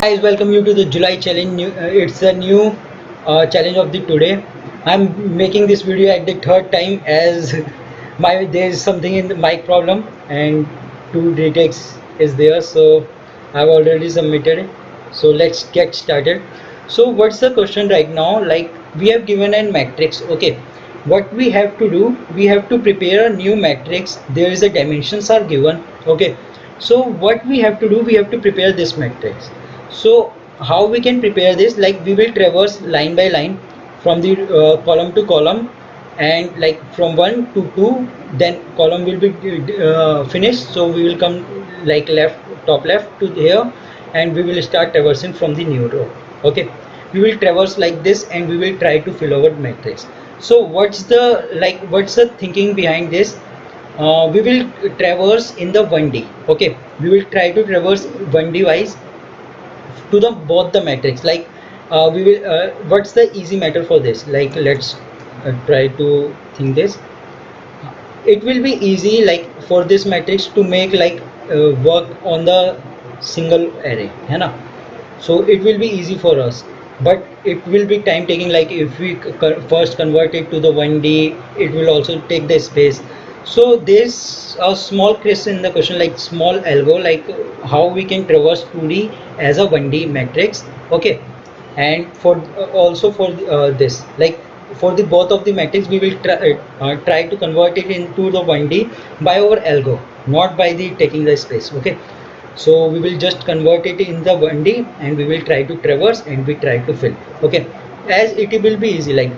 Guys, welcome you to the July challenge. It's a new challenge of the today. I'm making this video at the third time as my there is something in the mic problem and two retakes is there. So I've already submitted it. So let's get started. So what's the question right now? Like we have given a matrix. Okay, what we have to do? We have to prepare a new matrix. There is a dimensions are given. Okay, so what we have to do? We have to prepare this matrix. So how we can prepare this? Like we will traverse line by line from the column to column, and like from 1 to 2, then column will be finished. So we will come like left, top left to here, and we will start traversing from the new row. Okay, we will traverse like this and we will try to fill our matrix. So what's the thinking behind this? We will traverse in the 1D. Okay, we will try to traverse 1D wise to the both the matrix. Like we will what's the easy matter for this? Like let's try to think this. It will be easy like for this matrix to make like work on the single array है ना. So it will be easy for us, but it will be time taking. Like if we first convert it to the 1D, it will also take the space. So there's a small question in the question, like small algo, like how we can traverse 2D as a 1D matrix. Okay, and for also for this, like for the both of the matrix we will try to convert it into the 1D by our algo, not by the taking the space. Okay, so we will just convert it in the 1D and we will try to traverse and we try to fill. Okay, as it will be easy. Like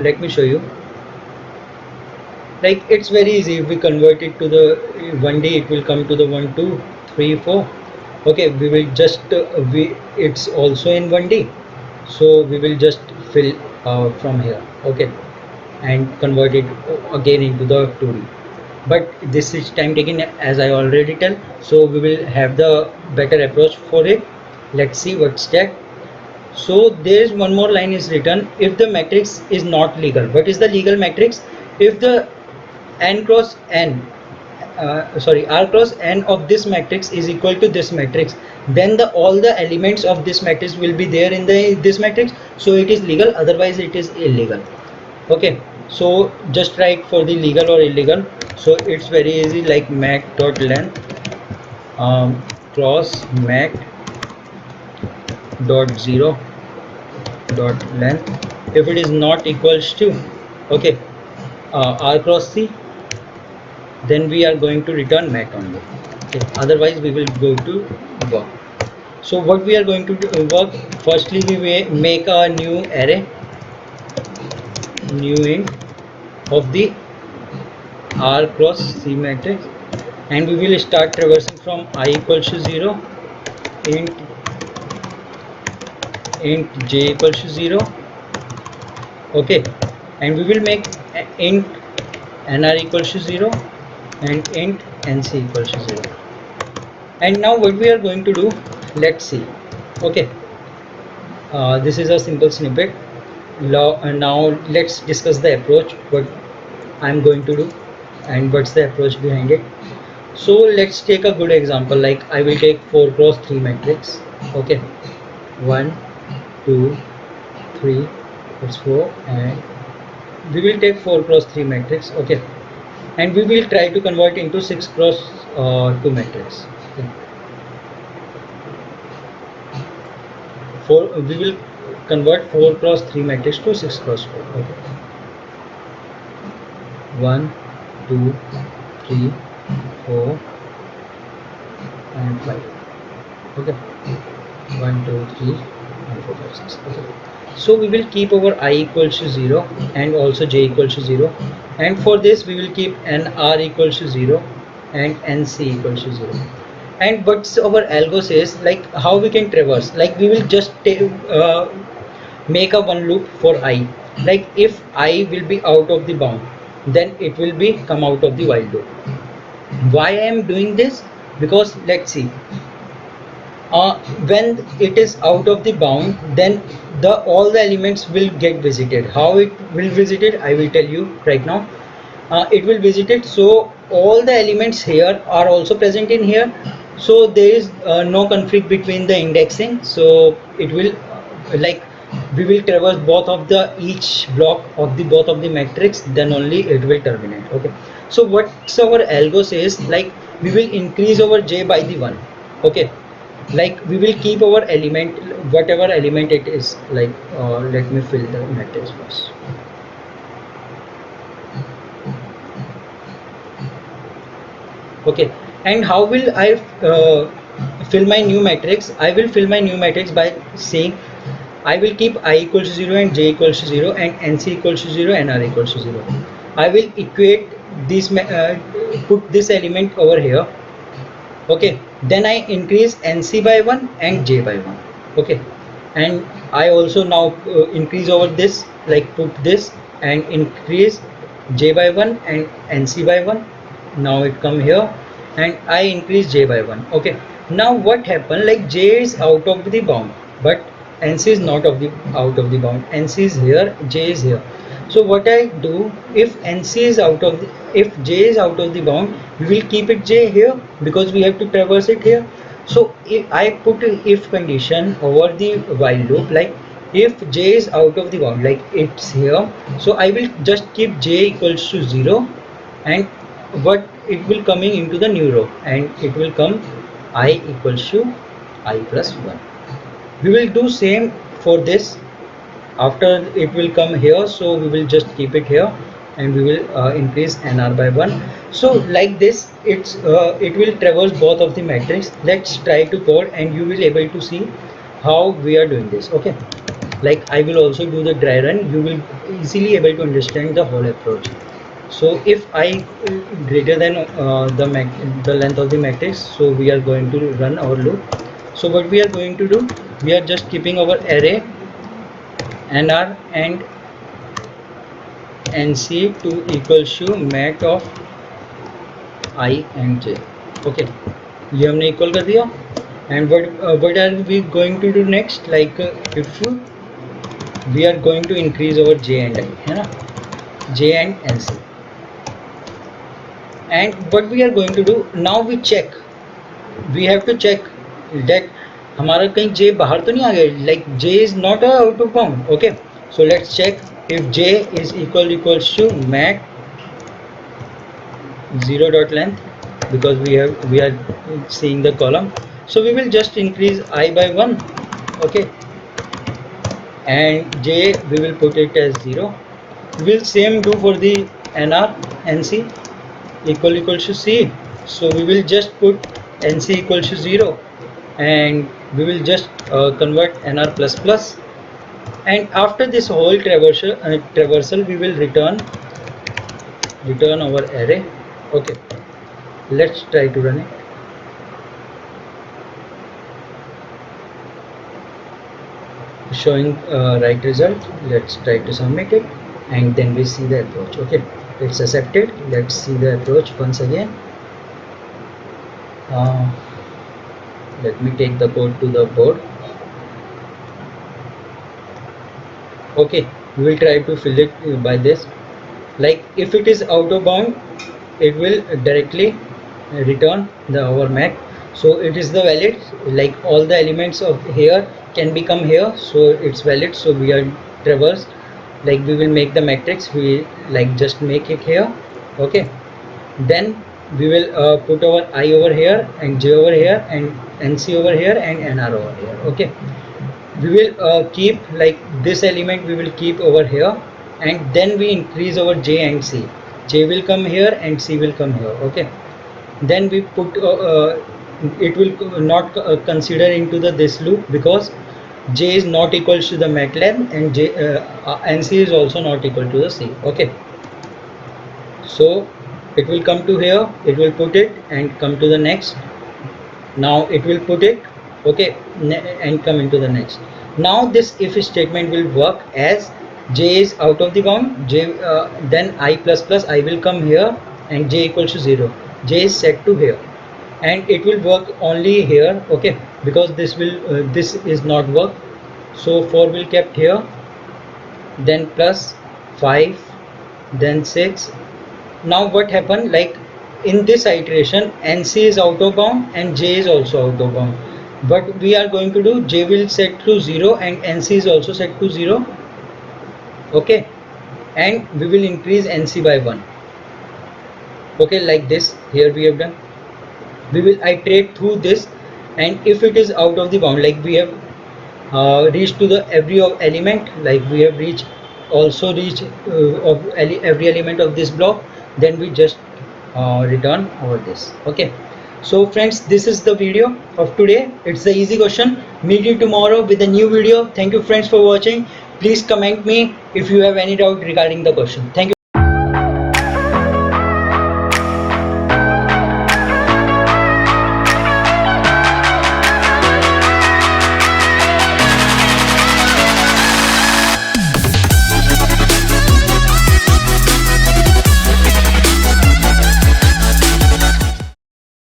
let me show you. Like it's very easy. If we convert it to the 1D, it will come to the 1 2 3 4. Okay, we will just it's also in 1D, so we will just fill from here. Okay, and convert it again into the 2D. But this is time taking, as I already tell, so we will have the better approach for it. Let's see what's that. So there is one more line is written: if the matrix is not legal. What is the legal matrix? If the n cross n r cross n of this matrix is equal to this matrix, then all the elements of this matrix will be there in this matrix, so it is legal, otherwise it is illegal. Okay, so just write for the legal or illegal. So it's very easy, like mac dot length cross mac dot 0 dot length. If it is not equals to, okay, r cross c, then we are going to return mac only. Okay, otherwise we will go to work. So what we are going to do, work, firstly we may make a new array, new int of the r cross c matrix, and we will start traversing from I equals to 0, int j equals to 0. Okay, and we will make int nr equals to 0 and int nc equals to 0. And now what we are going to do, let's see. Okay, this is a simple snippet. Now let's discuss the approach, what I'm going to do and what's the approach behind it. So let's take a good example. Like I will take 4 cross 3 matrix. Okay, 1 2 3, that's 4, and we will take 4 cross 3 matrix. Okay, and we will try to convert into 6 cross 2 matrix. Okay. We will convert 4 cross 3 matrix to 6 cross 4. Okay. 1 2 3 4 and 5. Okay, 1 2 3 and 4 5 6. Okay, so we will keep our I equals to 0 and also j equals to 0, and for this we will keep nr equals to 0 and nc equals to 0. And what's our algo says, like how we can traverse, like we will just make a one loop for I. Like if I will be out of the bound, then it will be come out of the while loop. Why I am doing this? Because let's see, when it is out of the bound, then all the elements will get visited. How it will visited, I will tell you right now. It will visit it, so all the elements here are also present in here, So there is no conflict between the indexing, so it will like we will traverse both of the each block of the both of the matrix, then only it will terminate. Okay, so what's our algo says, like we will increase our j by the 1. Okay, like we will keep our element, whatever element it is, like let me fill the matrix first. Okay, and how will I fill my new matrix? I will fill my new matrix by saying I will keep I equals to 0 and j equals to 0 and nc equals to 0 and r equals to 0. I will equate this, put this element over here. Okay, then I increase nc by 1 and j by 1. Okay, and I also now increase over this, like put this and increase j by 1 and nc by 1. Now it come here and I increase j by 1. Okay, now what happened, like j is out of the bound but nc is not of the out of the bound. Nc is here, j is here. So what I do, if nc is out of the, if j is out of the bound, we will keep it j here because we have to traverse it here. So if I put a if condition over the while loop, like if j is out of the bound, like it's here, so I will just keep j equals to 0 and what it will coming into the new row, and it will come I equals to I plus 1. We will do same for this. After it will come here, so we will just keep it here and we will increase nr by 1. So like this, it will traverse both of the matrix. Let's try to code and you will able to see how we are doing this. Okay, like I will also do the dry run, you will easily able to understand the whole approach. So if I greater than the length of the matrix, so we are going to run our loop. So what we are going to do, we are just keeping our array nr and nc to equals to mat of I and j. Okay, ये हमने equal कर दिया. And what are we going to do next, like if we are going to increase our j and I, है ना, j and nc. And what we are going to do now, we check, we have to check that हमारा कहीं j बाहर तो नहीं आ गया, like j is not out of bound. Okay, so let's check if j is equals to mat 0 dot length, because we are seeing the column, so we will just increase I by 1. Okay, and j we will put it as 0. We will same do for the nr nc equals to c, so we will just put nc equals to 0 and we will just convert nr plus plus, and after this whole traversal we will return our array. Okay, let's try to run it. Showing right result. Let's try to submit it and then we see the approach. Okay, it's accepted. Let's see the approach once again. Let me take the code to the board. Okay, we will try to fill it by this. Like if it is out of bound, it will directly return the our mac. So it is the valid, like all the elements of here can become here, so it's valid. So we are traverse, like we will make the matrix, we like just make it here. Okay, then we will put our I over here and j over here and nc over here and nr over here. Okay, we will keep like this element we will keep over here, and then we increase our j and c. J will come here and c will come here. Okay, then we put it will not consider into the this loop because j is not equals to the mat length and nc is also not equal to the c. Okay, so it will come to here, it will put it and come to the next. Now it will put it. Okay, and come into the next. Now this if statement will work as j is out of the bound, j then I plus plus I will come here and j equals to 0, j is set to here, and it will work only here. Okay, because this will this is not work, so 4 will kept here, then plus 5, then 6. Now what happened, like in this iteration NC is out of bound and J is also out of bound. What we are going to do, J will set to 0 and NC is also set to 0. Okay, and we will increase NC by 1. Okay, like this. Here we have done. We will iterate through this, and if it is out of the bound, like we have reached to the every element, like we have reached of every element of this block, then we just return over this. Okay, so friends, this is the video of today. It's the easy question. Meet you tomorrow with a new video. Thank you friends for watching. Please comment me if you have any doubt regarding the question. Thank you.